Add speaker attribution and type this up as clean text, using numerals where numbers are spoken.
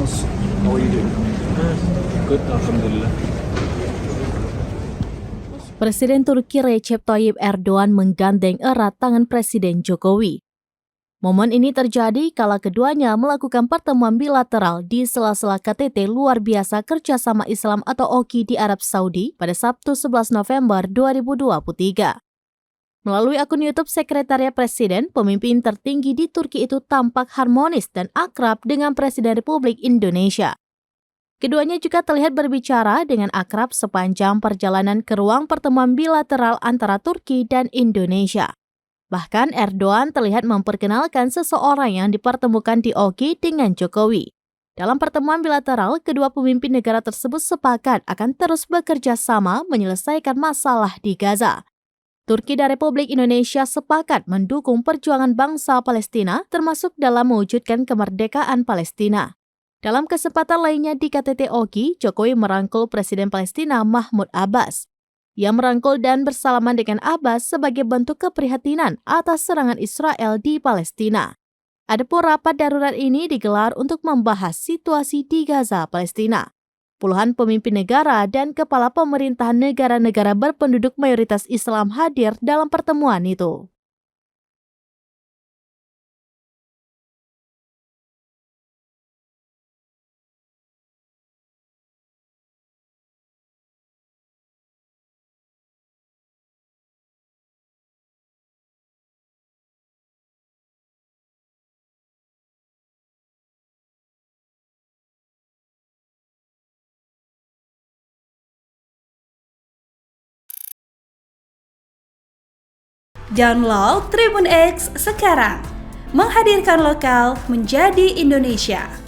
Speaker 1: How are you doing? Good, alhamdulillah.
Speaker 2: Presiden Turki Recep Tayyip Erdogan menggandeng erat tangan Presiden Jokowi. Momen ini terjadi kala keduanya melakukan pertemuan bilateral di sela-sela KTT Luar Biasa Kerjasama Islam atau OKI di Arab Saudi pada Sabtu 11 November 2023. Melalui akun YouTube Sekretariat Presiden, pemimpin tertinggi di Turki itu tampak harmonis dan akrab dengan Presiden Republik Indonesia. Keduanya juga terlihat berbicara dengan akrab sepanjang perjalanan ke ruang pertemuan bilateral antara Turki dan Indonesia. Bahkan Erdogan terlihat memperkenalkan seseorang yang dipertemukan di OKI dengan Jokowi. Dalam pertemuan bilateral, kedua pemimpin negara tersebut sepakat akan terus bekerja sama menyelesaikan masalah di Gaza. Turki dan Republik Indonesia sepakat mendukung perjuangan bangsa Palestina, termasuk dalam mewujudkan kemerdekaan Palestina. Dalam kesempatan lainnya di KTT OKI, Jokowi merangkul Presiden Palestina Mahmud Abbas. Ia merangkul dan bersalaman dengan Abbas sebagai bentuk keprihatinan atas serangan Israel di Palestina. Adapun rapat darurat ini digelar untuk membahas situasi di Gaza, Palestina. Puluhan pemimpin negara dan kepala pemerintahan negara-negara berpenduduk mayoritas Islam hadir dalam pertemuan itu.
Speaker 3: Download Tribun X sekarang, menghadirkan lokal menjadi Indonesia.